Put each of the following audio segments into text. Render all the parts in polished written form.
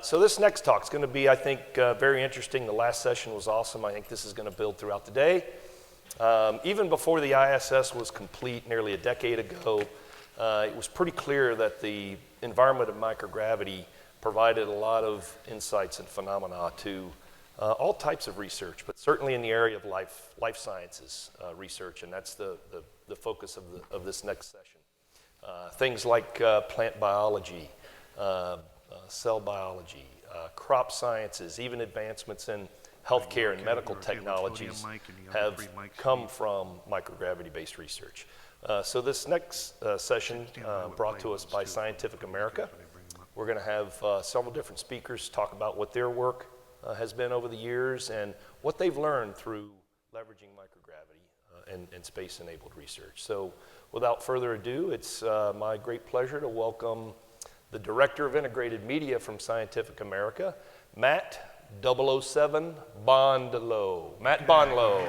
So this next talk is going to be, I think, very interesting. The last session was awesome. I think this is going to build throughout the day. Even before the ISS was complete nearly a decade ago, it was pretty clear that the environment of microgravity provided a lot of insights and phenomena to all types of research, but certainly in the area of life sciences research, and that's the focus of this next session. Things like plant biology, cell biology, crop sciences, even advancements in healthcare and medical technologies have come from microgravity-based research. So this next session brought to us by Scientific America. We're going to have several different speakers talk about what their work has been over the years and what they've learned through leveraging microgravity and space-enabled research. So without further ado, it's my great pleasure to welcome the Director of Integrated Media from Scientific America, Matt 007 Bondlow. Matt Bondlow.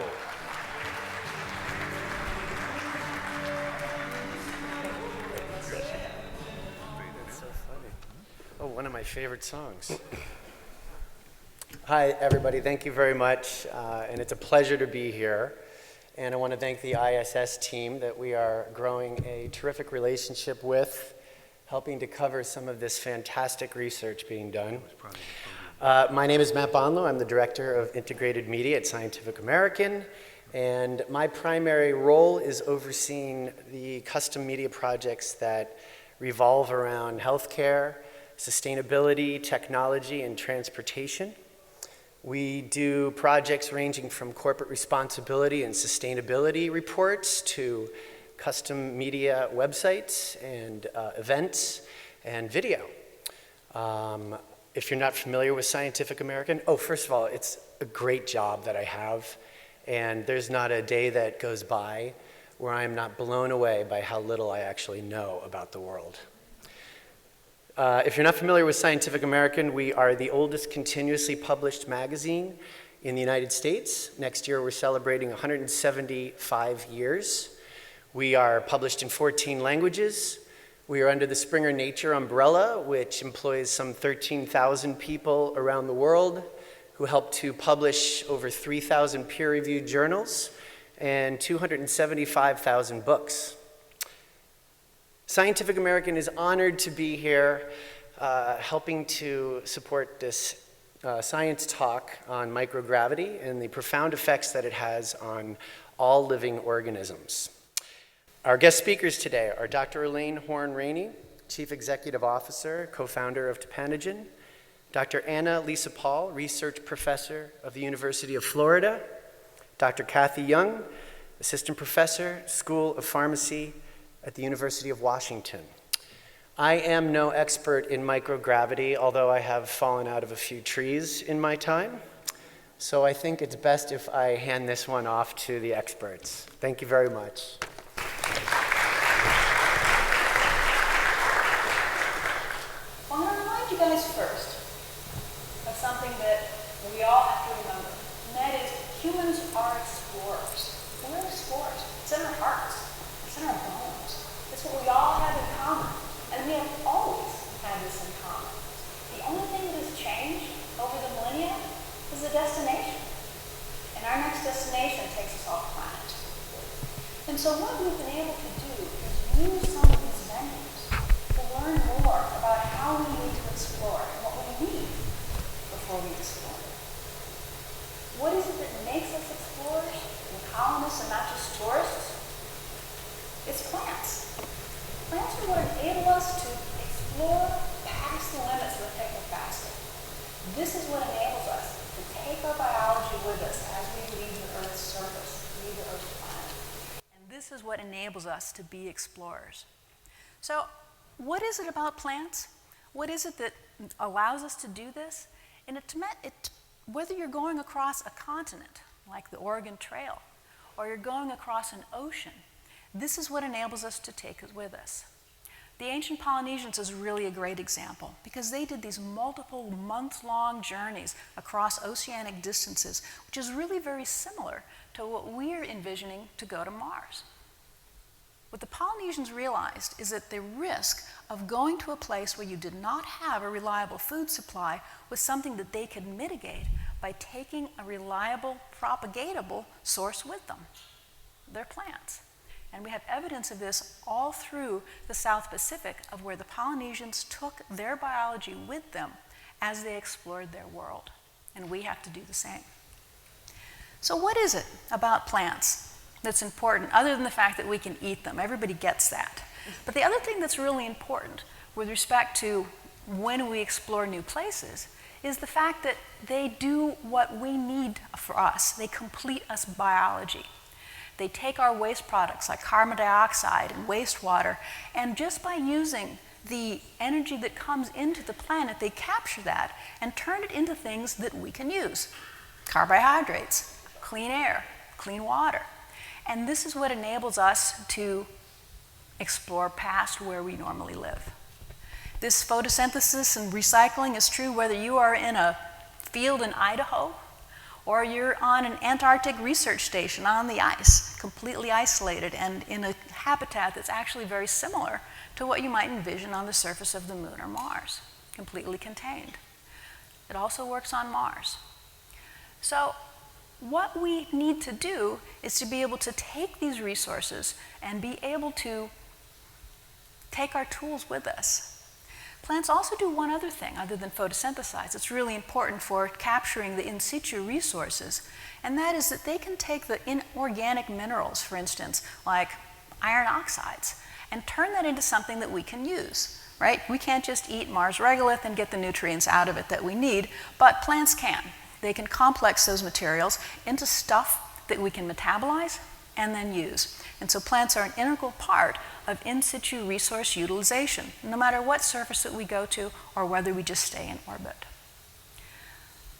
That's so funny. Oh, one of my favorite songs. Hi, everybody. Thank you very much. And it's a pleasure to be here. And I want to thank the ISS team that we are growing a terrific relationship with, helping to cover some of this fantastic research being done. My name is Matt Bondlow. I'm the Director of Integrated Media at Scientific American. And my primary role is overseeing the custom media projects that revolve around healthcare, sustainability, technology, and transportation. We do projects ranging from corporate responsibility and sustainability reports to custom media websites and events and video. If you're not familiar with Scientific American, first of all, it's a great job that I have, and there's not a day that goes by where I'm not blown away by how little I actually know about the world. If you're not familiar with Scientific American, we are the oldest continuously published magazine in the United States. Next year, we're celebrating 175 years. We are published in 14 languages. We are under the Springer Nature umbrella, which employs some 13,000 people around the world who help to publish over 3,000 peer-reviewed journals and 275,000 books. Scientific American is honored to be here helping to support this science talk on microgravity and the profound effects that it has on all living organisms. Our guest speakers today are Dr. Elaine Horn-Rainey, Chief Executive Officer, co-founder of TempAnEngine, Dr. Anna Lisa Paul, Research Professor of the University of Florida, Dr. Kathy Young, Assistant Professor, School of Pharmacy at the University of Washington. I am no expert in microgravity, although I have fallen out of a few trees in my time. So I think it's best if I hand this one off to the experts. Thank you very much. I'm going to remind you guys first of something that we all have to remember, and that is humans are explorers. We're explorers. It's in our hearts. It's in our bones. It's what we all have in common, and we have always had this in common. The only thing that has changed over the millennia is the destination, and our next destination takes us off planet. And so what we've been able to do is use some of these venues to learn more about how we need to explore and what we need before we explore. What is it that makes us explorers and colonists and not just tourists? It's plants. Plants are what enable us to explore past the limits of the technoplastic. This is what enables us to take our biology with us as we leave the Earth's surface, leave the Earth's planet. And this is what enables us to be explorers. So, what is it about plants? What is it that allows us to do this? And whether you're going across a continent, like the Oregon Trail, or you're going across an ocean, this is what enables us to take it with us. The ancient Polynesians is really a great example because they did these multiple month-long journeys across oceanic distances, which is really very similar to what we're envisioning to go to Mars. What the Polynesians realized is that the risk of going to a place where you did not have a reliable food supply was something that they could mitigate by taking a reliable, propagatable source with them, their plants. And we have evidence of this all through the South Pacific, of where the Polynesians took their biology with them as they explored their world. And we have to do the same. So what is it about plants that's important, other than the fact that we can eat them? Everybody gets that. But the other thing that's really important with respect to when we explore new places is the fact that they do what we need for us. They complete us biology. They take our waste products like carbon dioxide and wastewater, and just by using the energy that comes into the planet, they capture that and turn it into things that we can use. Carbohydrates, clean air, clean water. And this is what enables us to explore past where we normally live. This photosynthesis and recycling is true whether you are in a field in Idaho or you're on an Antarctic research station on the ice, completely isolated and in a habitat that's actually very similar to what you might envision on the surface of the Moon or Mars, completely contained. It also works on Mars. So what we need to do is to be able to take these resources and be able to take our tools with us. Plants also do one other thing other than photosynthesize. It's really important for capturing the in situ resources, and that is that they can take the inorganic minerals, for instance, like iron oxides, and turn that into something that we can use, right? We can't just eat Mars regolith and get the nutrients out of it that we need, but plants can. They can complex those materials into stuff that we can metabolize and then use. And so plants are an integral part of in situ resource utilization, no matter what surface that we go to or whether we just stay in orbit.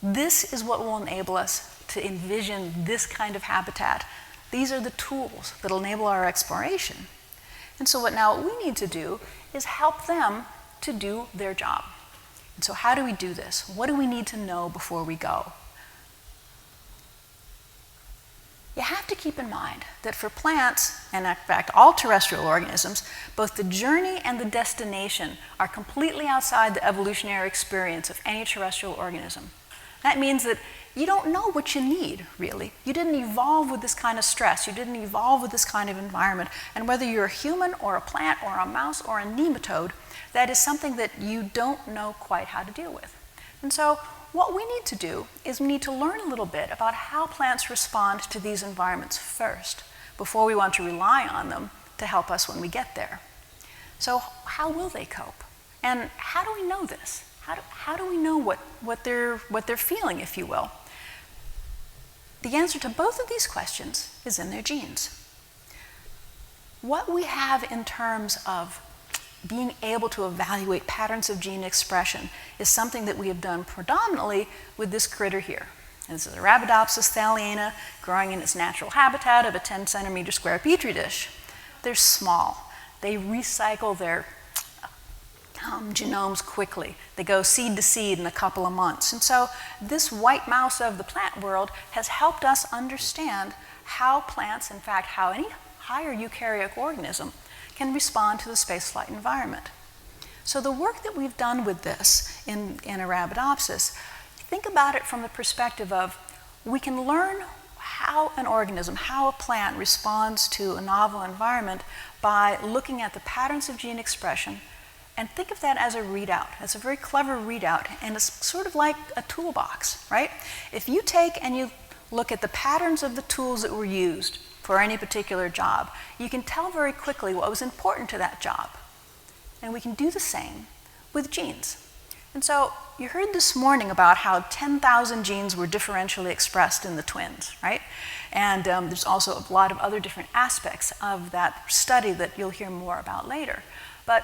This is what will enable us to envision this kind of habitat. These are the tools that will enable our exploration. And so what we need to do is help them to do their job. And so how do we do this? What do we need to know before we go? You have to keep in mind that for plants, and in fact all terrestrial organisms, both the journey and the destination are completely outside the evolutionary experience of any terrestrial organism. That means that you don't know what you need, really. You didn't evolve with this kind of stress. You didn't evolve with this kind of environment. And whether you're a human or a plant or a mouse or a nematode, that is something that you don't know quite how to deal with. And so what we need to do is we need to learn a little bit about how plants respond to these environments first, before we want to rely on them to help us when we get there. So how will they cope? And how do we know this? How do we know what they're feeling, if you will? The answer to both of these questions is in their genes. What we have in terms of being able to evaluate patterns of gene expression is something that we have done predominantly with this critter here. And this is a Arabidopsis thaliana growing in its natural habitat of a 10 centimeter square petri dish. They're small. They recycle their genomes quickly. They go seed to seed in a couple of months. And so this white mouse of the plant world has helped us understand how plants, in fact, how any higher eukaryotic organism can respond to the spaceflight environment. So the work that we've done with this in Arabidopsis, think about it from the perspective of we can learn how an organism, how a plant responds to a novel environment by looking at the patterns of gene expression, and think of that as a readout. It's a very clever readout, and it's sort of like a toolbox, right? If you take and you look at the patterns of the tools that were used for any particular job, you can tell very quickly what was important to that job. And we can do the same with genes. And so you heard this morning about how 10,000 genes were differentially expressed in the twins, right? And there's also a lot of other different aspects of that study that you'll hear more about later. But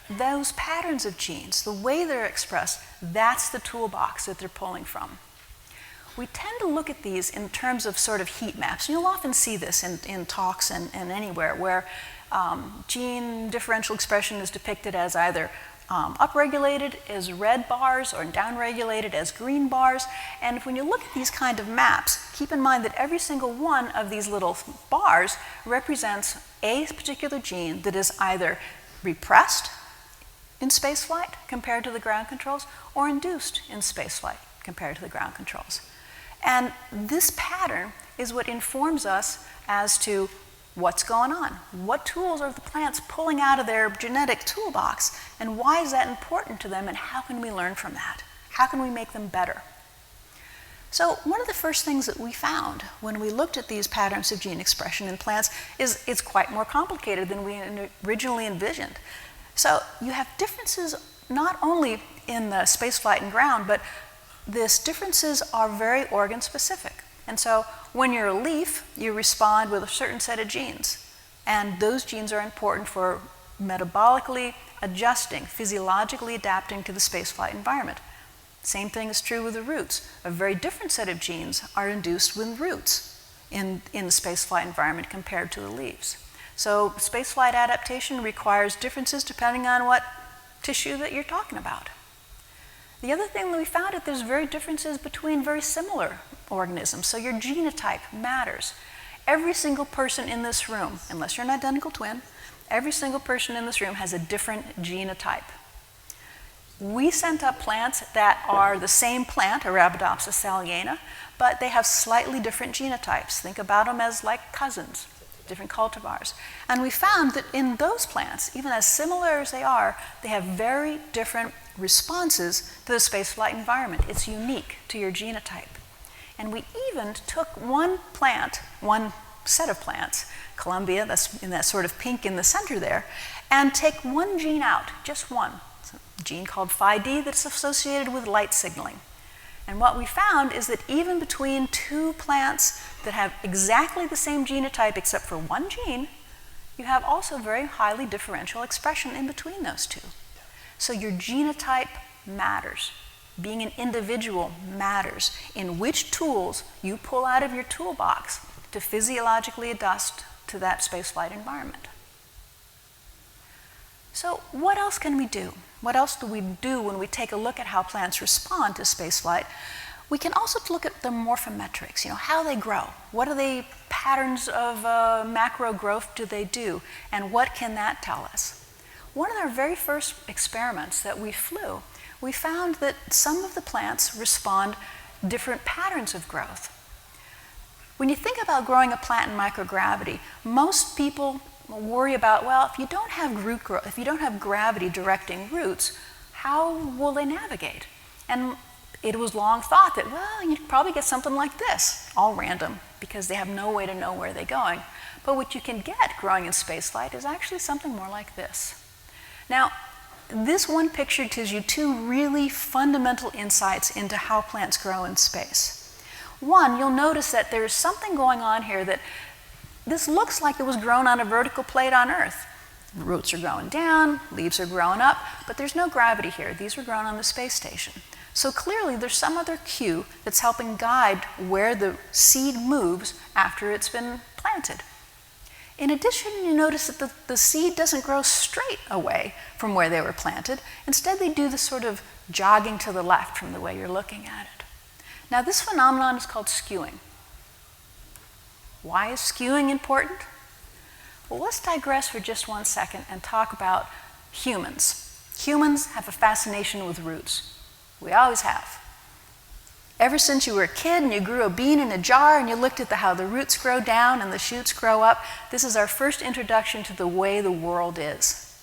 those patterns of genes, the way they're expressed, that's the toolbox that they're pulling from. We tend to look at these in terms of sort of heat maps. And you'll often see this in talks and anywhere where gene differential expression is depicted as either upregulated as red bars or downregulated as green bars. And when you look at these kind of maps, keep in mind that every single one of these little bars represents a particular gene that is either repressed in spaceflight compared to the ground controls or induced in spaceflight compared to the ground controls. And this pattern is what informs us as to what's going on. What tools are the plants pulling out of their genetic toolbox, and why is that important to them, and how can we learn from that? How can we make them better? So one of the first things that we found when we looked at these patterns of gene expression in plants is it's quite more complicated than we originally envisioned. So you have differences not only in the spaceflight and ground, but these differences are very organ specific. And so when you're a leaf, you respond with a certain set of genes. And those genes are important for metabolically adjusting, physiologically adapting to the spaceflight environment. Same thing is true with the roots. A very different set of genes are induced with roots in the spaceflight environment compared to the leaves. So spaceflight adaptation requires differences depending on what tissue that you're talking about. The other thing that we found is there's very differences between very similar organisms. So your genotype matters. Every single person in this room, unless you're an identical twin, every single person in this room has a different genotype. We sent up plants that are the same plant, Arabidopsis thaliana, but they have slightly different genotypes. Think about them as like cousins, different cultivars. And we found that in those plants, even as similar as they are, they have very different responses to the spaceflight environment. It's unique to your genotype. And we even took one plant, one set of plants, Columbia, that's in that sort of pink in the center there, and take one gene out, just one. It's a gene called Phi-D that's associated with light signaling. And what we found is that even between two plants that have exactly the same genotype except for one gene, you have also very highly differential expression in between those two. So your genotype matters. Being an individual matters in which tools you pull out of your toolbox to physiologically adjust to that spaceflight environment. So what else can we do? What else do we do when we take a look at how plants respond to spaceflight? We can also look at the morphometrics, how they grow. What are the patterns of macro growth do they do? And what can that tell us? One of our very first experiments that we flew, we found that some of the plants respond different patterns of growth. When you think about growing a plant in microgravity, most people worry about, well, if you don't have root growth, if you don't have gravity directing roots, how will they navigate? And it was long thought that, well, you'd probably get something like this, all random, because they have no way to know where they're going. But what you can get growing in spaceflight is actually something more like this. Now, this one picture gives you two really fundamental insights into how plants grow in space. One, you'll notice that there's something going on here that this looks like it was grown on a vertical plate on Earth. Roots are growing down, leaves are growing up, but there's no gravity here. These were grown on the space station. So clearly there's some other cue that's helping guide where the seed moves after it's been planted. In addition, you notice that the seed doesn't grow straight away from where they were planted. Instead, they do this sort of jogging to the left from the way you're looking at it. Now, this phenomenon is called skewing. Why is skewing important? Well, let's digress for just 1 second and talk about humans. Humans have a fascination with roots. We always have. Ever since you were a kid and you grew a bean in a jar and you looked at how the roots grow down and the shoots grow up, this is our first introduction to the way the world is.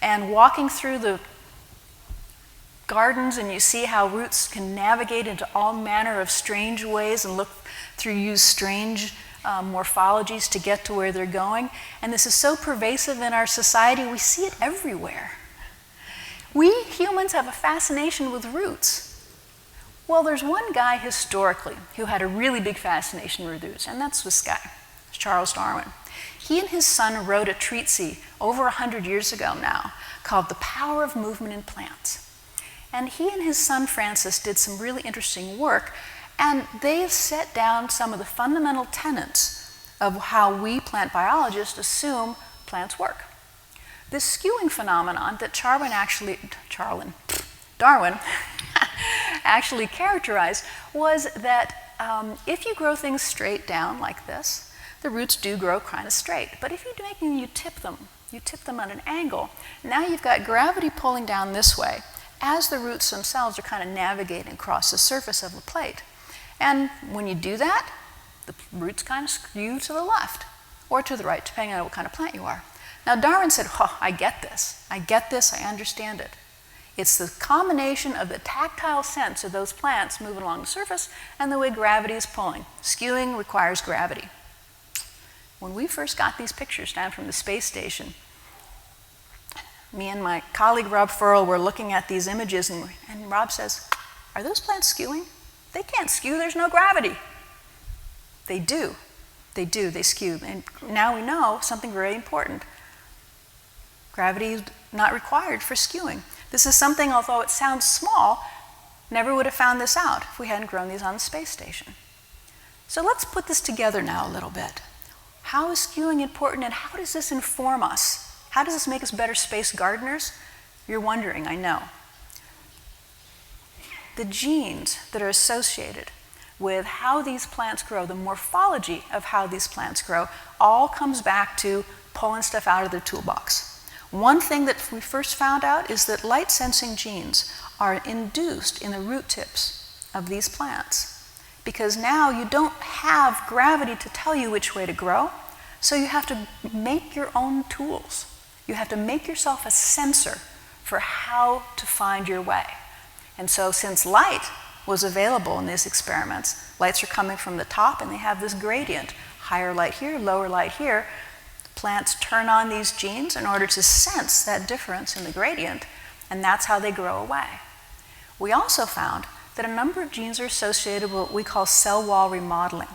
And walking through the gardens and you see how roots can navigate into all manner of strange ways and use strange morphologies to get to where they're going. And this is so pervasive in our society, we see it everywhere. We humans have a fascination with roots. Well, there's one guy historically who had a really big fascination with roots, and that's this guy, Charles Darwin. He and his son wrote a treatise over 100 years ago now called The Power of Movement in Plants. And he and his son Francis did some really interesting work, and they set down some of the fundamental tenets of how we plant biologists assume plants work. This skewing phenomenon that Darwin actually characterized was that if you grow things straight down like this, the roots do grow kind of straight. But if you tip them at an angle, now you've got gravity pulling down this way as the roots themselves are kind of navigating across the surface of the plate. And when you do that, the roots kind of skew to the left or to the right, depending on what kind of plant you are. Now Darwin said, oh, I get this, I understand it. It's the combination of the tactile sense of those plants moving along the surface and the way gravity is pulling. Skewing requires gravity. When we first got these pictures down from the space station, me and my colleague Rob Furl were looking at these images, and Rob says, are those plants skewing? They can't skew, there's no gravity. They do, they skew. And now we know something very important. Gravity is not required for skewing. This is something, although it sounds small, never would have found this out if we hadn't grown these on the space station. So let's put this together now a little bit. How is skewing important, and how does this inform us? How does this make us better space gardeners? You're wondering, I know. The genes that are associated with how these plants grow, the morphology of how these plants grow, all comes back to pulling stuff out of their toolbox. One thing that we first found out is that light-sensing genes are induced in the root tips of these plants, because now you don't have gravity to tell you which way to grow, so you have to make your own tools. You have to make yourself a sensor for how to find your way. And so since light was available in these experiments, lights are coming from the top and they have this gradient, higher light here, lower light here. Plants turn on these genes in order to sense that difference in the gradient, and that's how they grow away. We also found that a number of genes are associated with what we call cell wall remodeling.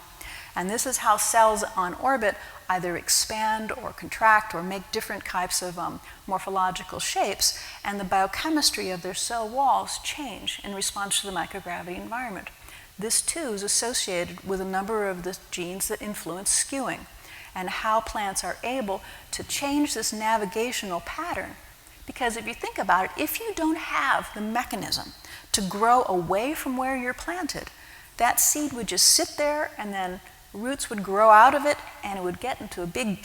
And this is how cells on orbit either expand or contract or make different types of morphological shapes, and the biochemistry of their cell walls change in response to the microgravity environment. This too is associated with a number of the genes that influence skewing, and how plants are able to change this navigational pattern. Because if you think about it, if you don't have the mechanism to grow away from where you're planted, that seed would just sit there, and then roots would grow out of it, and it would get into a big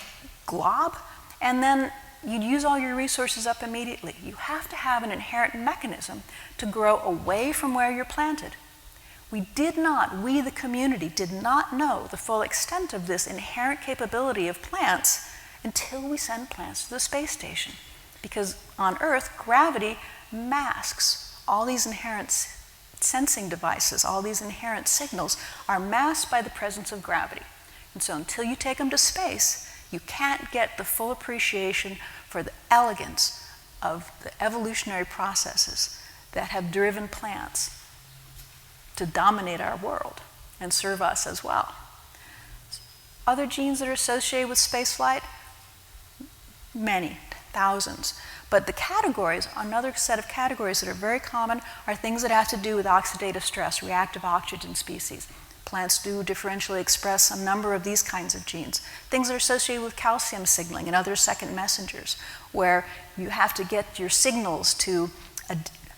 glob, and then you'd use all your resources up immediately. You have to have an inherent mechanism to grow away from where you're planted. We, the community, did not know the full extent of this inherent capability of plants until we sent plants to the space station. Because on Earth, gravity masks all these inherent sensing devices, all these inherent signals are masked by the presence of gravity. And so until you take them to space, you can't get the full appreciation for the elegance of the evolutionary processes that have driven plants to dominate our world and serve us as well. Other genes that are associated with spaceflight, many, thousands. But the categories, another set of categories that are very common, are things that have to do with oxidative stress, reactive oxygen species. Plants do differentially express a number of these kinds of genes. Things that are associated with calcium signaling and other second messengers, where you have to get your signals to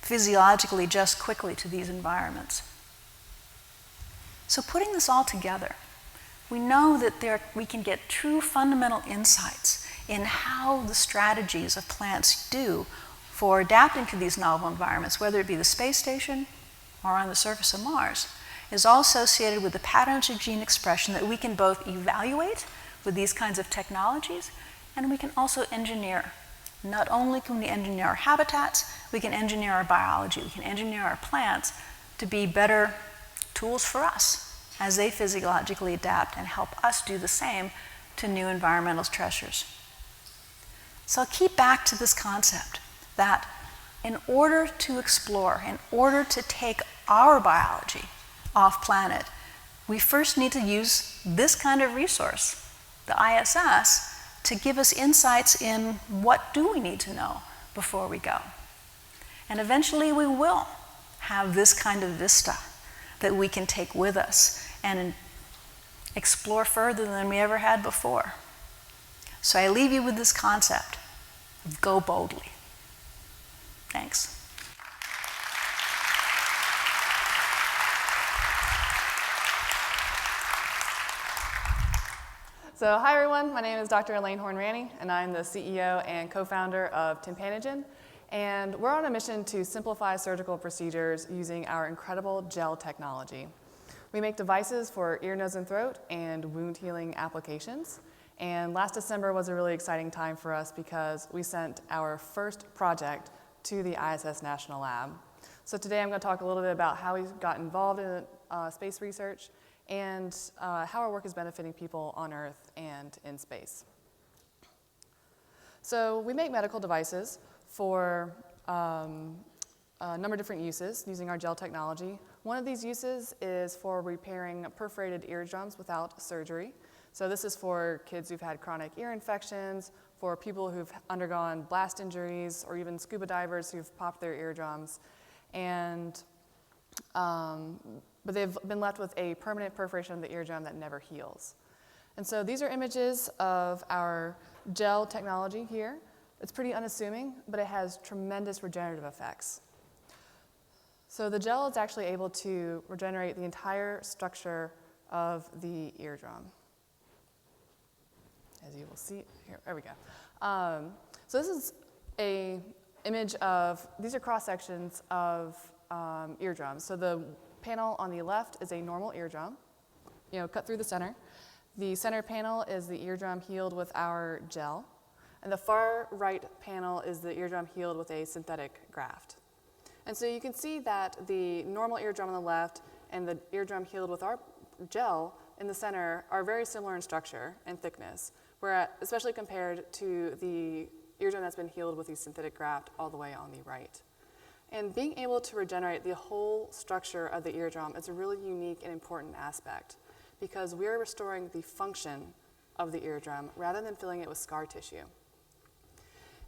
physiologically adjust quickly to these environments. So putting this all together, we know that we can get true fundamental insights in how the strategies of plants do for adapting to these novel environments, whether it be the space station or on the surface of Mars, is all associated with the patterns of gene expression that we can both evaluate with these kinds of technologies, and we can also engineer. Not only can we engineer our habitats, we can engineer our biology, we can engineer our plants to be better tools for us as they physiologically adapt and help us do the same to new environmental pressures. So I'll keep back to this concept that in order to explore, in order to take our biology off planet, we first need to use this kind of resource, the ISS, to give us insights in what do we need to know before we go. And eventually we will have this kind of vista that we can take with us and explore further than we ever had before. So I leave you with this concept. Go boldly. Thanks. So hi everyone, my name is Dr. Elaine Horn-Raney, and I'm the CEO and co-founder of TempAnEngine, and we're on a mission to simplify surgical procedures using our incredible gel technology. We make devices for ear, nose, and throat and wound healing applications, and last December was a really exciting time for us because we sent our first project to the ISS National Lab. So today I'm going to talk a little bit about how we got involved in space research and how our work is benefiting people on Earth and in space. So we make medical devices for a number of different uses using our gel technology. One of these uses is for repairing perforated eardrums without surgery. So this is for kids who've had chronic ear infections, for people who've undergone blast injuries, or even scuba divers who've popped their eardrums. And but they've been left with a permanent perforation of the eardrum that never heals. And so these are images of our gel technology here. It's pretty unassuming, but it has tremendous regenerative effects. So the gel is actually able to regenerate the entire structure of the eardrum. As you will see here, there we go. So this is a image of, these are cross sections of eardrums. So the panel on the left is a normal eardrum, cut through the center. The center panel is the eardrum healed with our gel. And the far right panel is the eardrum healed with a synthetic graft. And so you can see that the normal eardrum on the left and the eardrum healed with our gel in the center are very similar in structure and thickness, especially compared to the eardrum that's been healed with the synthetic graft all the way on the right. And being able to regenerate the whole structure of the eardrum is a really unique and important aspect because we're restoring the function of the eardrum rather than filling it with scar tissue.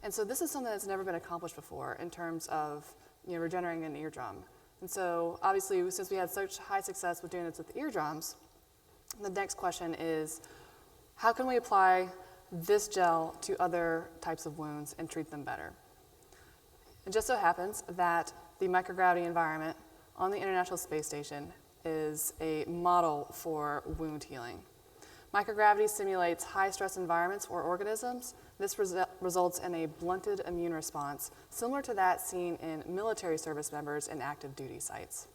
And so this is something that's never been accomplished before in terms of regenerating an eardrum. And so obviously, since we had such high success with doing this with eardrums, the next question is, how can we apply this gel to other types of wounds and treat them better? It just so happens that the microgravity environment on the International Space Station is a model for wound healing. Microgravity simulates high-stress environments for organisms. This results in a blunted immune response, similar to that seen in military service members in active duty sites.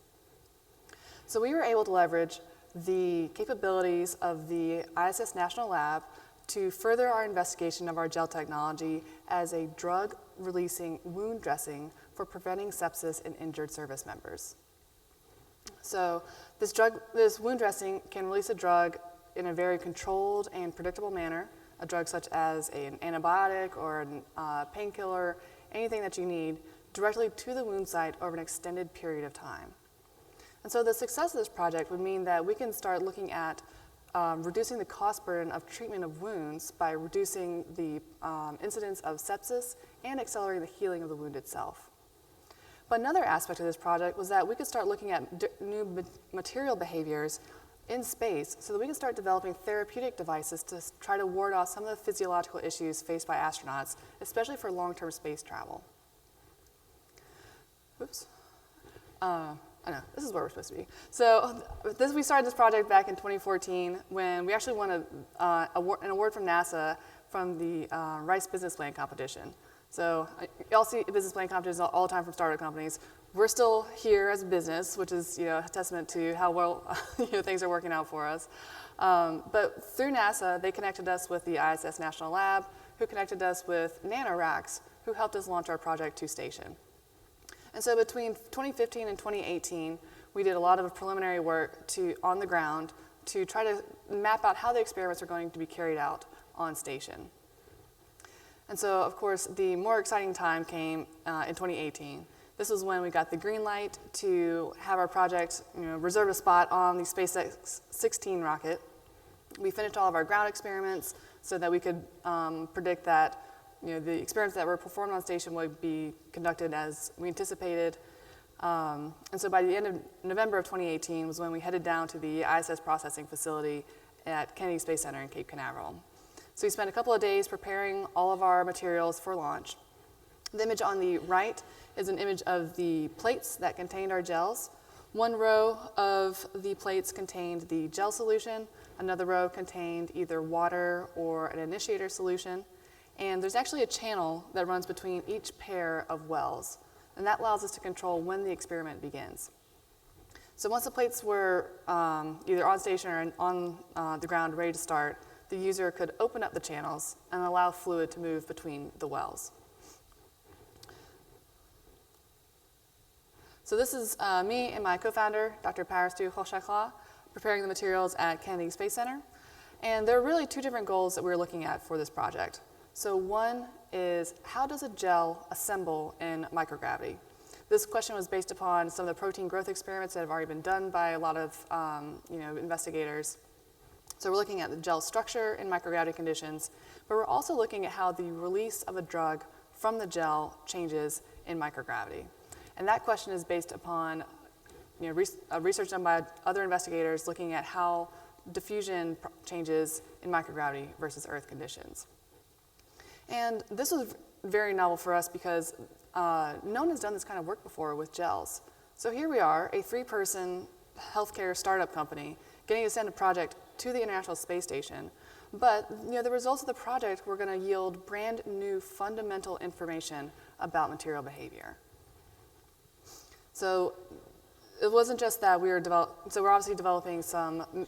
So we were able to leverage the capabilities of the ISS National Lab to further our investigation of our gel technology as a drug-releasing wound dressing for preventing sepsis in injured service members. So this wound dressing can release a drug in a very controlled and predictable manner, a drug such as an antibiotic or a painkiller, anything that you need, directly to the wound site over an extended period of time. And so the success of this project would mean that we can start looking at reducing the cost burden of treatment of wounds by reducing the incidence of sepsis and accelerating the healing of the wound itself. But another aspect of this project was that we could start looking at new material behaviors in space so that we can start developing therapeutic devices to try to ward off some of the physiological issues faced by astronauts, especially for long-term space travel. Oops. I know, this is where we're supposed to be. So we started this project back in 2014 when we actually won an award from NASA from the Rice Business Plan competition. So y'all see business plan competitions all the time from startup companies. We're still here as a business, which is a testament to how well things are working out for us. But through NASA, they connected us with the ISS National Lab, who connected us with NanoRacks, who helped us launch our project to station. And so between 2015 and 2018, we did a lot of preliminary work on the ground to try to map out how the experiments are going to be carried out on station. And so, of course, the more exciting time came in 2018. This was when we got the green light to have our project reserve a spot on the SpaceX 16 rocket. We finished all of our ground experiments so that we could predict that the experiments that were performed on station would be conducted as we anticipated. And so by the end of November of 2018 was when we headed down to the ISS processing facility at Kennedy Space Center in Cape Canaveral. So we spent a couple of days preparing all of our materials for launch. The image on the right is an image of the plates that contained our gels. One row of the plates contained the gel solution, another row contained either water or an initiator solution, and there's actually a channel that runs between each pair of wells, and that allows us to control when the experiment begins. So once the plates were either on station or on the ground ready to start, the user could open up the channels and allow fluid to move between the wells. So this is me and my co-founder, Dr. Parastu Hoshakla, preparing the materials at Kennedy Space Center. And there are really two different goals that we were looking at for this project. So one is, how does a gel assemble in microgravity? This question was based upon some of the protein growth experiments that have already been done by a lot of investigators. So we're looking at the gel structure in microgravity conditions, but we're also looking at how the release of a drug from the gel changes in microgravity. And that question is based upon research done by other investigators looking at how diffusion changes in microgravity versus Earth conditions. And this was very novel for us because no one has done this kind of work before with gels. So here we are, a 3-person healthcare startup company getting to send a project to the International Space Station. But the results of the project were going to yield brand new fundamental information about material behavior. So it wasn't just that we're obviously developing some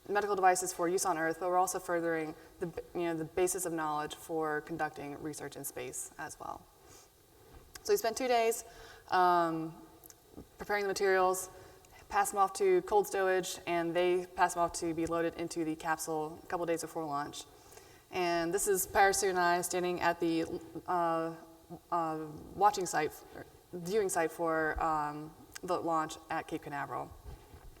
medical devices for use on Earth, but we're also furthering the basis of knowledge for conducting research in space as well. So we spent 2 days preparing the materials, passed them off to cold stowage, and they passed them off to be loaded into the capsule a couple days before launch. And this is Parastu and I standing at the viewing site for the launch at Cape Canaveral.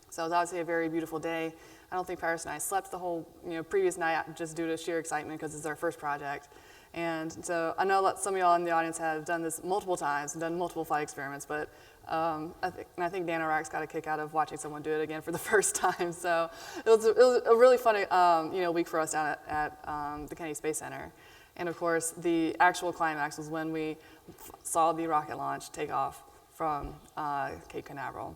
So it was obviously a very beautiful day. I don't think Paris and I slept the whole previous night just due to sheer excitement because it's our first project. And so I know that some of y'all in the audience have done this multiple times and done multiple flight experiments, but I think NanoRacks got a kick out of watching someone do it again for the first time. So it was a really fun week for us down at the Kennedy Space Center. And of course, the actual climax was when we saw the rocket launch take off from Cape Canaveral.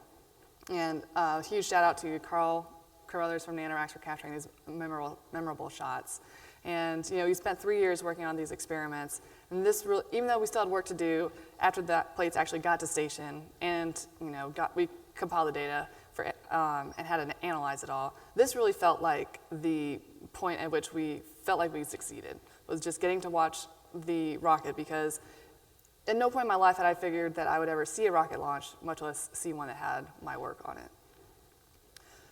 And a huge shout out to Carl Carruthers from NanoRacks for capturing these memorable shots. And we spent 3 years working on these experiments. And this really, even though we still had work to do after that plates actually got to station, and we compiled the data and had to analyze it all, this really felt like the point at which we felt like we succeeded, was just getting to watch the rocket, because at no point in my life had I figured that I would ever see a rocket launch, much less see one that had my work on it.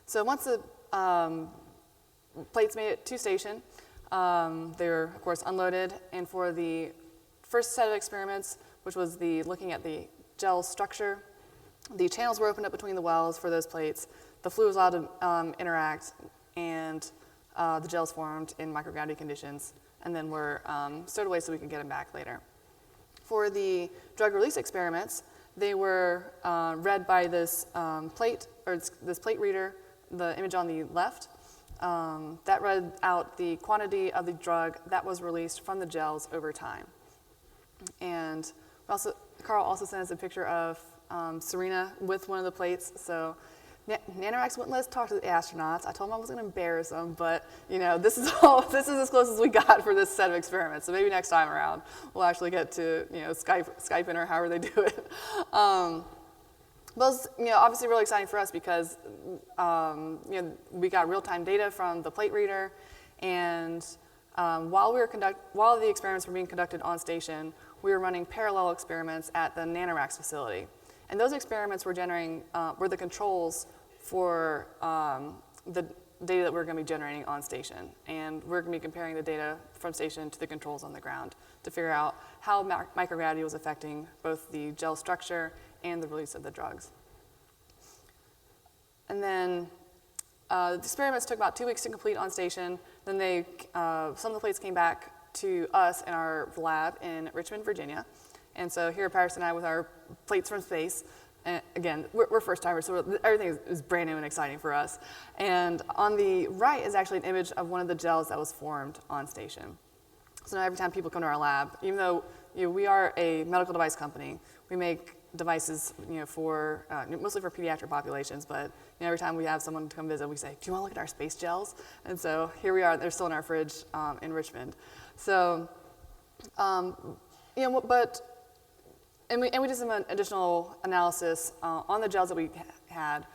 So once the plates made it to station, they were, of course, unloaded. And for the first set of experiments, which was looking at the gel structure, the channels were opened up between the wells for those plates. The fluid was allowed to interact, and the gels formed in microgravity conditions, and then were stowed away so we could get them back later. For the drug release experiments, they were read by this plate reader, the image on the left. That read out the quantity of the drug that was released from the gels over time. And Carl also sent us a picture of Serena with one of the plates. So NanoRacks wouldn't let us talk to the astronauts. I told them I wasn't going to embarrass them, but this is as close as we got for this set of experiments. So maybe next time around we'll actually get to Skype in or however they do it. But it was obviously really exciting for us because we got real-time data from the plate reader, and while the experiments were being conducted on station, we were running parallel experiments at the NanoRacks facility. And those experiments were the controls for the data that we're going to be generating on station. And we're going to be comparing the data from station to the controls on the ground to figure out how microgravity was affecting both the gel structure and the release of the drugs. And then the experiments took about 2 weeks to complete on station. Then some of the plates came back to us in our lab in Richmond, Virginia. And so here are Paris and I with our plates from space, And again, we're first timers, so everything is brand new and exciting for us. And on the right is actually an image of one of the gels that was formed on station. So now every time people come to our lab, even though we are a medical device company, we make devices for mostly for pediatric populations, but every time we have someone to come visit, we say, do you want to look at our space gels? And so here we are, they're still in our fridge in Richmond. So, and we did some additional analysis on the gels that we had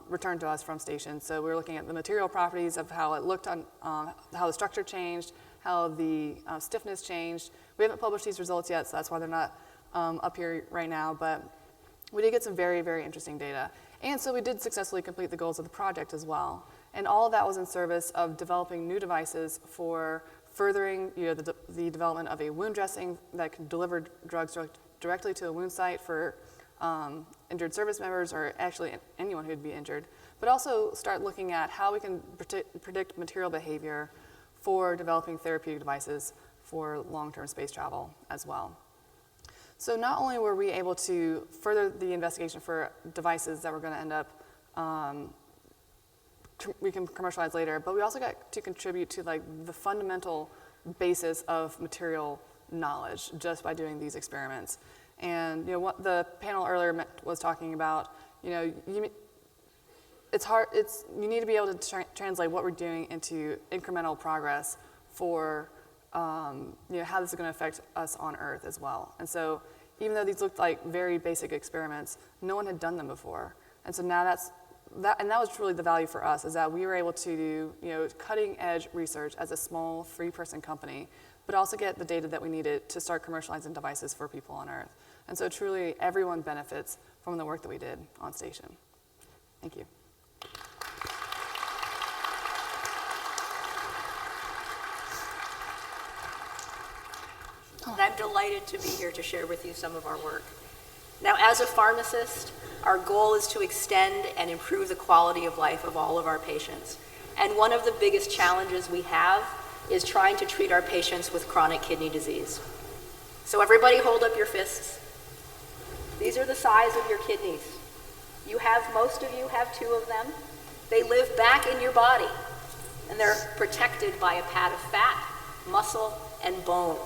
returned to us from station. So we were looking at the material properties of how it looked on, how the structure changed, how the stiffness changed. We haven't published these results yet, so that's why they're not up here right now, but we did get some very, very interesting data. And so we did successfully complete the goals of the project as well. And all of that was in service of developing new devices for furthering the development of a wound dressing that can deliver drugs directly to a wound site for injured service members or actually anyone who'd be injured, but also start looking at how we can predict material behavior for developing therapeutic devices for long-term space travel as well. So not only were we able to further the investigation for devices that we're going to end up we can commercialize later, but we also got to contribute to the fundamental basis of material knowledge just by doing these experiments. And what the panel earlier was talking about, it's hard. You need to be able to translate what we're doing into incremental progress for how this is going to affect us on Earth as well. And so even though these looked like very basic experiments, no one had done them before. And so now that was really the value for us, is that we were able to do cutting edge research as a small 3-person company, but also get the data that we needed to start commercializing devices for people on Earth. And so truly everyone benefits from the work that we did on station. Thank you. And I'm delighted to be here to share with you some of our work. Now, as a pharmacist, our goal is to extend and improve the quality of life of all of our patients. And one of the biggest challenges we have is trying to treat our patients with chronic kidney disease. So everybody hold up your fists. These are the size of your kidneys. Most of you have 2 of them. They live back in your body, and they're protected by a pad of fat, muscle, and bone.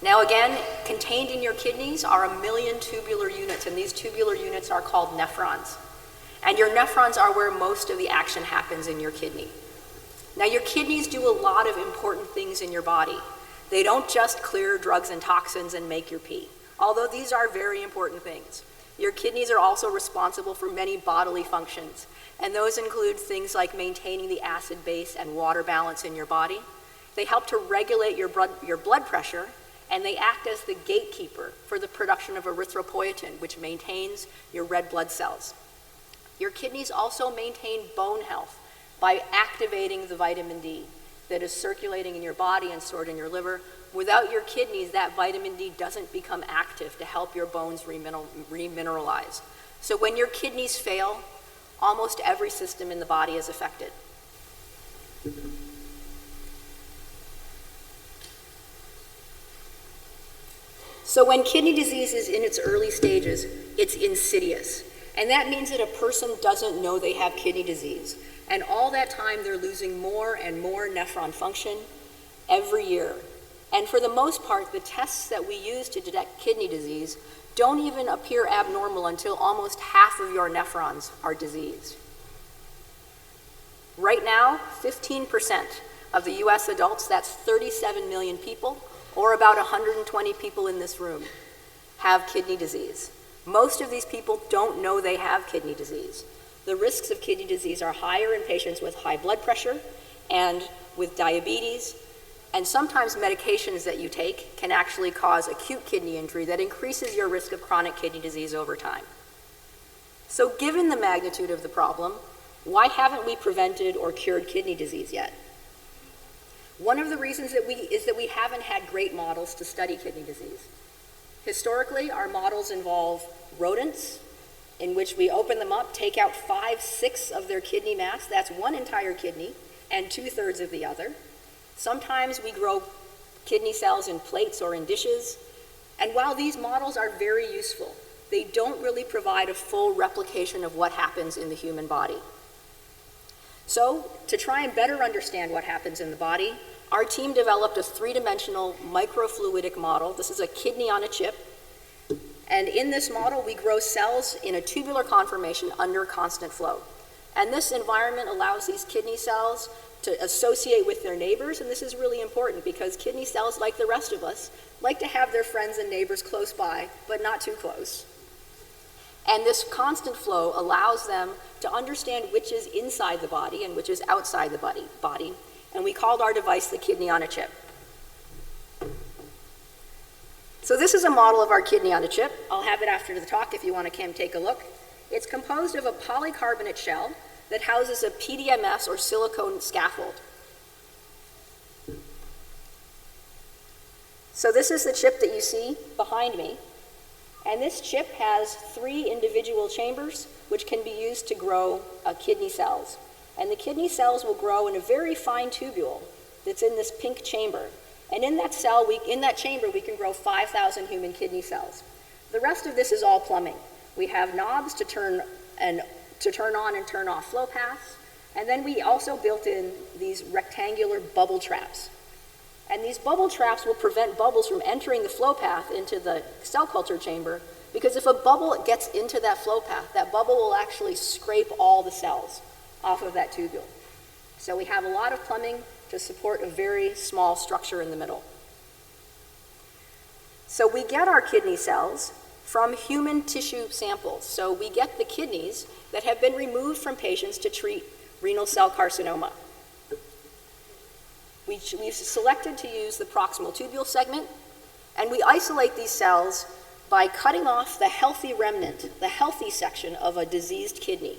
Now again, contained in your kidneys are 1 million tubular units, and these tubular units are called nephrons. And your nephrons are where most of the action happens in your kidney. Now your kidneys do a lot of important things in your body. They don't just clear drugs and toxins and make your pee, although these are very important things. Your kidneys are also responsible for many bodily functions, and those include things like maintaining the acid-base and water balance in your body. They help to regulate your blood pressure, and they act as the gatekeeper for the production of erythropoietin, which maintains your red blood cells. Your kidneys also maintain bone health by activating the vitamin D that is circulating in your body and stored in your liver. Without your kidneys, that vitamin D doesn't become active to help your bones remineralize. So when your kidneys fail, almost every system in the body is affected. So when kidney disease is in its early stages, it's insidious. And that means that a person doesn't know they have kidney disease. And all that time, they're losing more and more nephron function every year. And for the most part, the tests that we use to detect kidney disease don't even appear abnormal until almost half of your nephrons are diseased. Right now, 15% of the US adults, that's 37 million people, or about 120 people in this room, have kidney disease. Most of these people don't know they have kidney disease. The risks of kidney disease are higher in patients with high blood pressure and with diabetes, and sometimes medications that you take can actually cause acute kidney injury that increases your risk of chronic kidney disease over time. So given the magnitude of the problem, why haven't we prevented or cured kidney disease yet? One of the reasons is that we haven't had great models to study kidney disease. Historically, our models involve rodents, in which we open them up, take out 5/6 of their kidney mass, that's one entire kidney, and 2/3 of the other. Sometimes we grow kidney cells in plates or in dishes, and while these models are very useful, they don't really provide a full replication of what happens in the human body. So, to try and better understand what happens in the body, our team developed a three-dimensional microfluidic model. This is a kidney on a chip. And in this model, we grow cells in a tubular conformation under constant flow. And this environment allows these kidney cells to associate with their neighbors, and this is really important because kidney cells, like the rest of us, like to have their friends and neighbors close by, but not too close. And this constant flow allows them to understand which is inside the body and which is outside the body. And we called our device the kidney on a chip. So this is a model of our kidney on a chip. I'll have it after the talk if you want to come take a look. It's composed of a polycarbonate shell that houses a PDMS or silicone scaffold. So this is the chip that you see behind me. And this chip has 3 individual chambers which can be used to grow kidney cells. And the kidney cells will grow in a very fine tubule that's in this pink chamber. And in that chamber, we can grow 5,000 human kidney cells. The rest of this is all plumbing. We have knobs to turn on and turn off flow paths. And then we also built in these rectangular bubble traps. And these bubble traps will prevent bubbles from entering the flow path into the cell culture chamber, because if a bubble gets into that flow path, that bubble will actually scrape all the cells off of that tubule. So we have a lot of plumbing to support a very small structure in the middle. So we get our kidney cells from human tissue samples. So we get the kidneys that have been removed from patients to treat renal cell carcinoma. We've selected to use the proximal tubule segment, and we isolate these cells by cutting off the healthy remnant, the healthy section of a diseased kidney.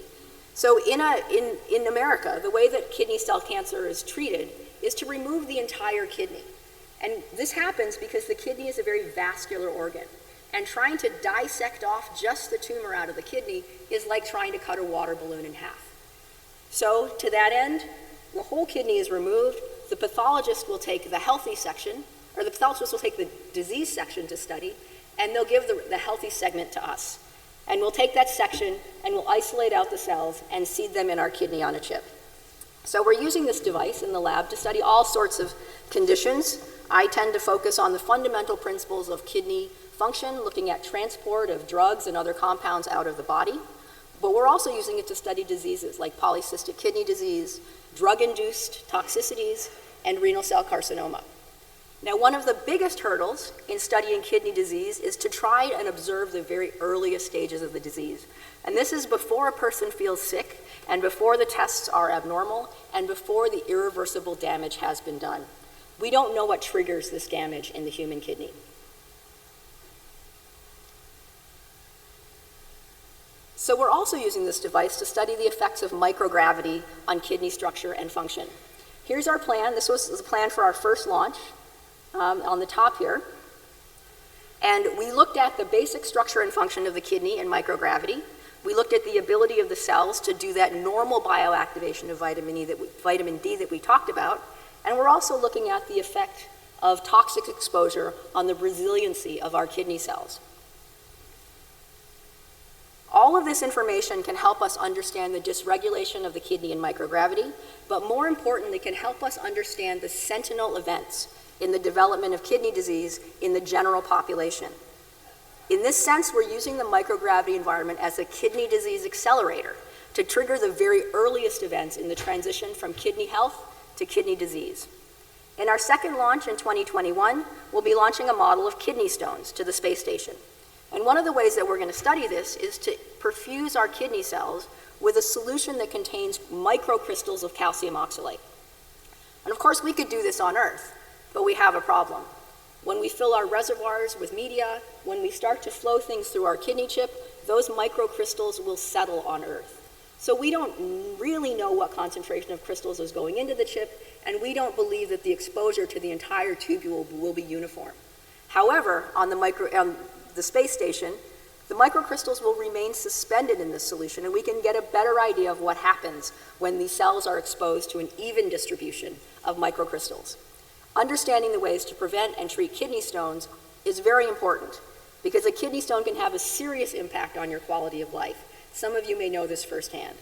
So in America, the way that kidney cell cancer is treated is to remove the entire kidney. And this happens because the kidney is a very vascular organ. And trying to dissect off just the tumor out of the kidney is like trying to cut a water balloon in half. So to that end, the whole kidney is removed. The pathologist will take the healthy section, or the pathologist will take the disease section to study, and they'll give the healthy segment to us. And we'll take that section and we'll isolate out the cells and seed them in our kidney on a chip. So we're using this device in the lab to study all sorts of conditions. I tend to focus on the fundamental principles of kidney function, looking at transport of drugs and other compounds out of the body. But we're also using it to study diseases like polycystic kidney disease, drug-induced toxicities, and renal cell carcinoma. Now, one of the biggest hurdles in studying kidney disease is to try and observe the very earliest stages of the disease. And this is before a person feels sick, and before the tests are abnormal, and before the irreversible damage has been done. We don't know what triggers this damage in the human kidney. So we're also using this device to study the effects of microgravity on kidney structure and function. Here's our plan. This was the plan for our first launch on the top here. And we looked at the basic structure and function of the kidney in microgravity. We looked at the ability of the cells to do that normal bioactivation of vitamin D that we talked about. And we're also looking at the effect of toxic exposure on the resiliency of our kidney cells. All of this information can help us understand the dysregulation of the kidney in microgravity, but more importantly, can help us understand the sentinel events in the development of kidney disease in the general population. In this sense, we're using the microgravity environment as a kidney disease accelerator to trigger the very earliest events in the transition from kidney health to kidney disease. In our second launch in 2021, we'll be launching a model of kidney stones to the space station. And one of the ways that we're going to study this is to perfuse our kidney cells with a solution that contains microcrystals of calcium oxalate. And of course, we could do this on Earth, but we have a problem. When we fill our reservoirs with media, when we start to flow things through our kidney chip, those microcrystals will settle on Earth. So we don't really know what concentration of crystals is going into the chip, and we don't believe that the exposure to the entire tubule will be uniform. However, on the space station, the microcrystals will remain suspended in this solution, and we can get a better idea of what happens when these cells are exposed to an even distribution of microcrystals. Understanding the ways to prevent and treat kidney stones is very important, because a kidney stone can have a serious impact on your quality of life. Some of you may know this firsthand.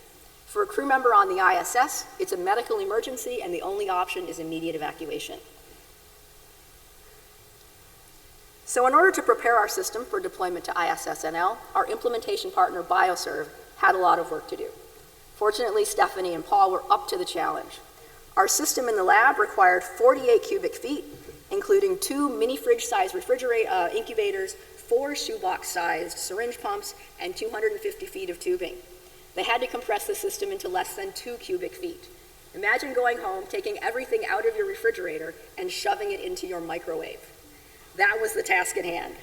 For a crew member on the ISS, it's a medical emergency and the only option is immediate evacuation. So in order to prepare our system for deployment to ISSNL, our implementation partner Bioserve had a lot of work to do. Fortunately, Stephanie and Paul were up to the challenge. Our system in the lab required 48 cubic feet, including 2 mini fridge-sized incubators, 4 shoebox-sized syringe pumps, and 250 feet of tubing. They had to compress the system into less than 2 cubic feet. Imagine going home, taking everything out of your refrigerator, and shoving it into your microwave. That was the task at hand.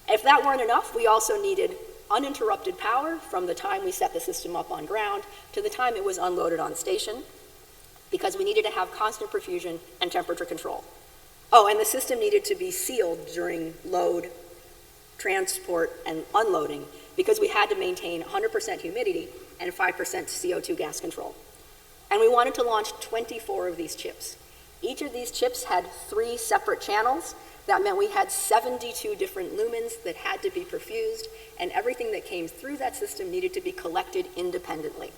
If that weren't enough, we also needed uninterrupted power from the time we set the system up on ground to the time it was unloaded on station, because we needed to have constant perfusion and temperature control. Oh, and the system needed to be sealed during load, transport, and unloading, because we had to maintain 100% humidity and 5% CO2 gas control. And we wanted to launch 24 of these chips. Each of these chips had 3 separate channels. That meant we had 72 different lumens that had to be perfused, and everything that came through that system needed to be collected independently.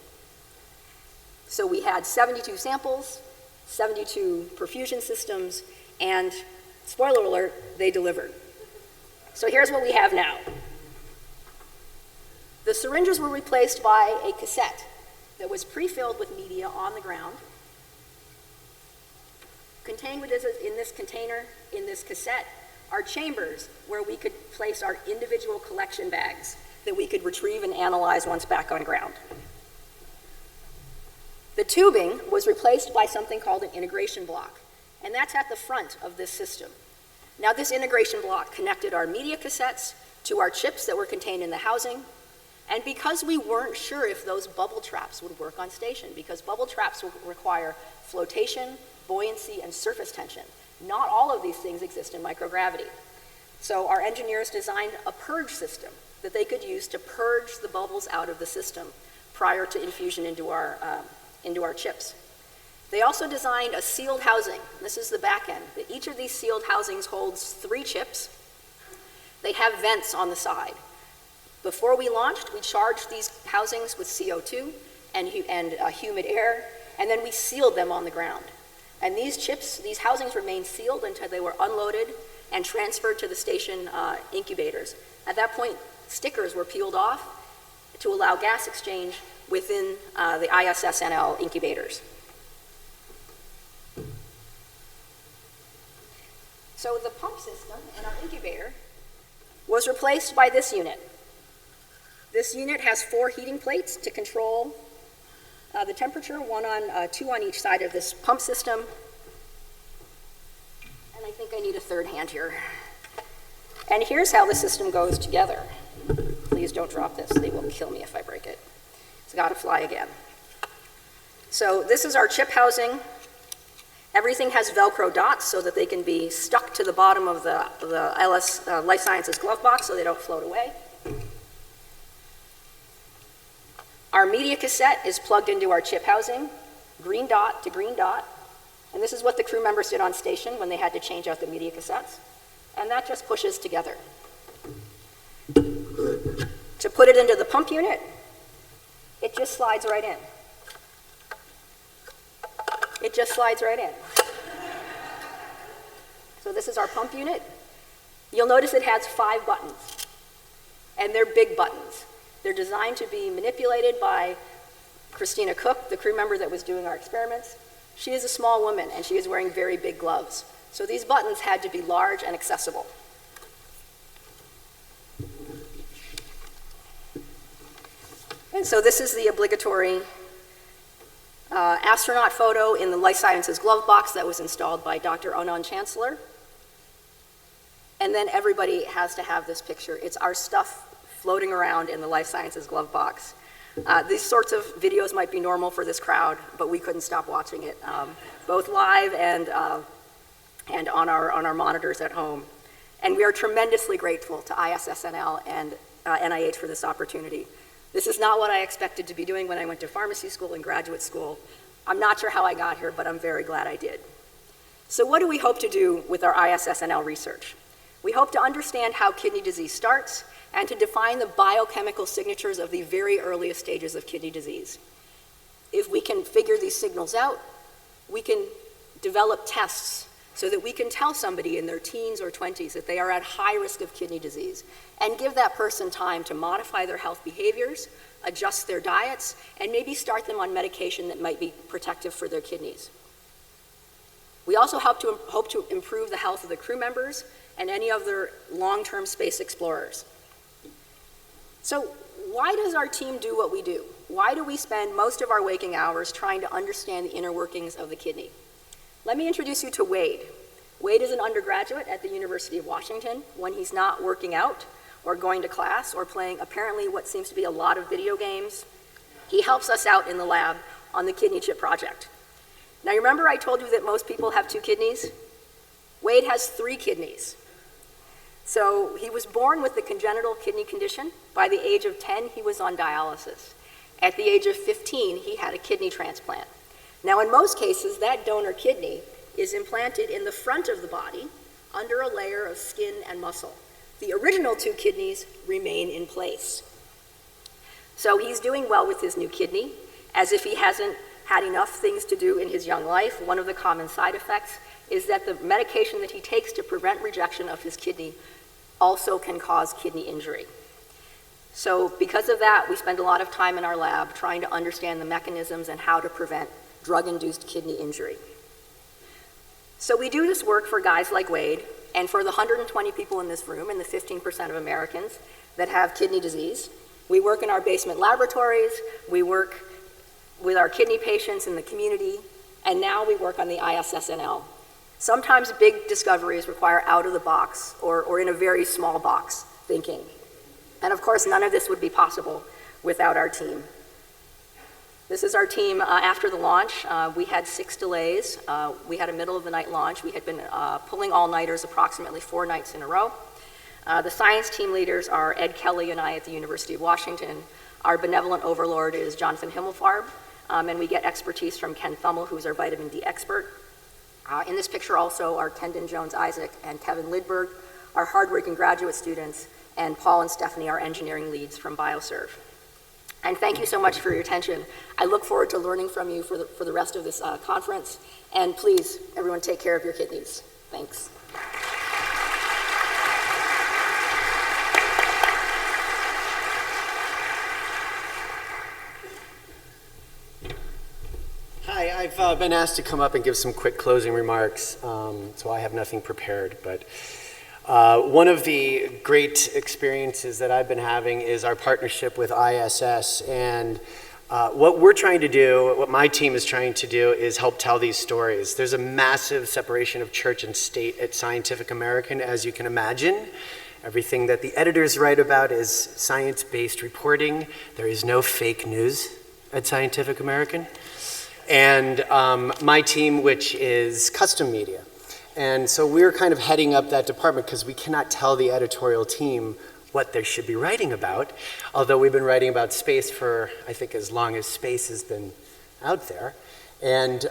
So we had 72 samples, 72 perfusion systems, and spoiler alert, they delivered. So here's what we have now. The syringes were replaced by a cassette that was pre-filled with media on the ground. Contained in this container, in this cassette, are chambers where we could place our individual collection bags that we could retrieve and analyze once back on ground. The tubing was replaced by something called an integration block, and that's at the front of this system. Now, this integration block connected our media cassettes to our chips that were contained in the housing, and because we weren't sure if those bubble traps would work on station, because bubble traps will require flotation, buoyancy, and surface tension. Not all of these things exist in microgravity. So our engineers designed a purge system that they could use to purge the bubbles out of the system prior to infusion into our chips. They also designed a sealed housing. This is the back end. Each of these sealed housings holds 3 chips. They have vents on the side. Before we launched, we charged these housings with CO2 and humid air, and then we sealed them on the ground. And these chips, these housings remained sealed until they were unloaded and transferred to the station incubators. At that point, stickers were peeled off to allow gas exchange within the ISSNL incubators. So the pump system in our incubator was replaced by this unit. This unit has 4 heating plates to control the temperature, 2 on each side of this pump system. And I think I need a third hand here. And here's how the system goes together. Please don't drop this. They will kill me if I break it. It's got to fly again. So this is our chip housing. Everything has Velcro dots so that they can be stuck to the bottom of the LS Life Sciences glove box so they don't float away. Our media cassette is plugged into our chip housing, green dot to green dot. And this is what the crew members did on station when they had to change out the media cassettes. And that just pushes together. To put it into the pump unit, it just slides right in. It just slides right in. So this is our pump unit. You'll notice it has 5 buttons, and they're big buttons. They're designed to be manipulated by Christina Cook, the crew member that was doing our experiments. She is a small woman, and she is wearing very big gloves. So these buttons had to be large and accessible. And so this is the obligatory astronaut photo in the Life Sciences glove box that was installed by Dr. Onan Chancellor. And then everybody has to have this picture. It's our stuff floating around in the Life Sciences glove box. These sorts of videos might be normal for this crowd, but we couldn't stop watching it, both live and on our monitors at home. And we are tremendously grateful to ISSNL and NIH for this opportunity. This is not what I expected to be doing when I went to pharmacy school and graduate school. I'm not sure how I got here, but I'm very glad I did. So what do we hope to do with our ISSNL research? We hope to understand how kidney disease starts and to define the biochemical signatures of the very earliest stages of kidney disease. If we can figure these signals out, we can develop tests so that we can tell somebody in their teens or 20s that they are at high risk of kidney disease and give that person time to modify their health behaviors, adjust their diets, and maybe start them on medication that might be protective for their kidneys. We also hope to improve the health of the crew members and any other long-term space explorers. So why does our team do what we do? Why do we spend most of our waking hours trying to understand the inner workings of the kidney? Let me introduce you to Wade. Wade is an undergraduate at the University of Washington. When he's not working out or going to class or playing apparently what seems to be a lot of video games, he helps us out in the lab on the kidney chip project. Now, remember I told you that most people have 2 kidneys? Wade has 3 kidneys. So he was born with the congenital kidney condition. By the age of 10, he was on dialysis. At the age of 15, he had a kidney transplant. Now, in most cases, that donor kidney is implanted in the front of the body under a layer of skin and muscle. The original 2 kidneys remain in place. So he's doing well with his new kidney, as if he hasn't had enough things to do in his young life. One of the common side effects is that the medication that he takes to prevent rejection of his kidney also can cause kidney injury. So because of that, we spend a lot of time in our lab trying to understand the mechanisms and how to prevent drug-induced kidney injury. So we do this work for guys like Wade, and for the 120 people in this room and the 15% of Americans that have kidney disease. We work in our basement laboratories, we work with our kidney patients in the community, and now we work on the ISSNL. Sometimes big discoveries require out of the box or in a very small box thinking. And of course, none of this would be possible without our team. This is our team after the launch. We had 6 delays. We had a middle of the night launch. We had been pulling all-nighters approximately 4 nights in a row. The science team leaders are Ed Kelly and I at the University of Washington. Our benevolent overlord is Jonathan Himmelfarb, and we get expertise from Ken Thummel, who's our vitamin D expert. In this picture also are Kendon Jones-Isaac and Kevin Lidberg, our hardworking graduate students, and Paul and Stephanie, our engineering leads from Bioserve. And thank you so much for your attention. I look forward to learning from you for the rest of this conference. And please, everyone, take care of your kidneys. Thanks. Hi, I've been asked to come up and give some quick closing remarks, so I have nothing prepared. But one of the great experiences that I've been having is our partnership with ISS. And what we're trying to do, what my team is trying to do, is help tell these stories. There's a massive separation of church and state at Scientific American, as you can imagine. Everything that the editors write about is science-based reporting. There is no fake news at Scientific American. And my team, which is custom media. And so we're kind of heading up that department because we cannot tell the editorial team what they should be writing about, although we've been writing about space for, I think, as long as space has been out there. And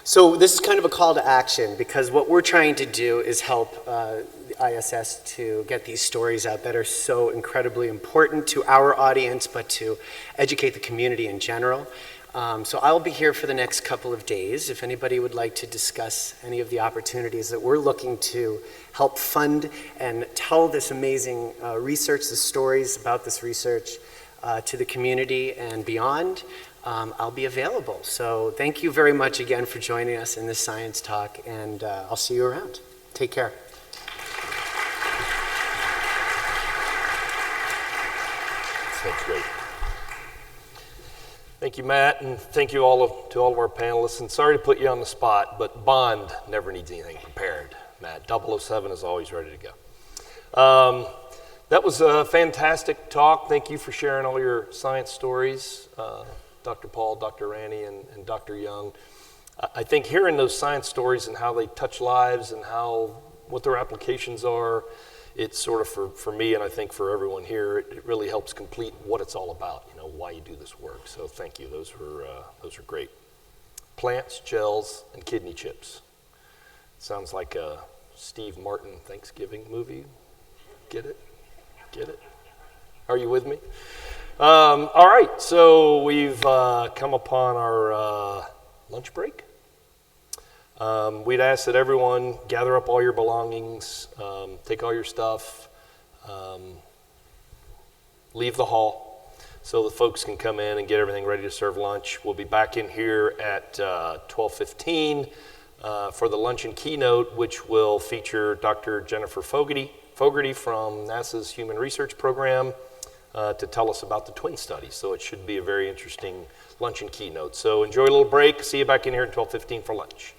so this is kind of a call to action, because what we're trying to do is help the ISS to get these stories out that are so incredibly important to our audience, but to educate the community in general. So I'll be here for the next couple of days. If anybody would like to discuss any of the opportunities that we're looking to help fund and tell this amazing research, the stories about this research to the community and beyond, I'll be available. So thank you very much again for joining us in this science talk, and I'll see you around. Take care. Sounds great. Thank you, Matt, and thank you to all of our panelists. And sorry to put you on the spot, but Bond never needs anything prepared, Matt. 007 is always ready to go. That was a fantastic talk. Thank you for sharing all your science stories, Dr. Paul, Dr. Ranney, and Dr. Young. I think hearing those science stories and how they touch lives and what their applications are, it's sort of for me, and I think for everyone here, it really helps complete what it's all about, why you do this work. So thank you. Those were great. Plants, gels, and kidney chips. Sounds like a Steve Martin Thanksgiving movie. Get it? Get it? Are you with me? All right, so we've come upon our lunch break. We'd ask that everyone gather up all your belongings, take all your stuff, leave the hall so the folks can come in and get everything ready to serve lunch. We'll be back in here at 12:15 for the luncheon keynote, which will feature Dr. Jennifer Fogarty from NASA's Human Research Program to tell us about the twin study. So it should be a very interesting luncheon keynote. So enjoy a little break. See you back in here at 12:15 for lunch.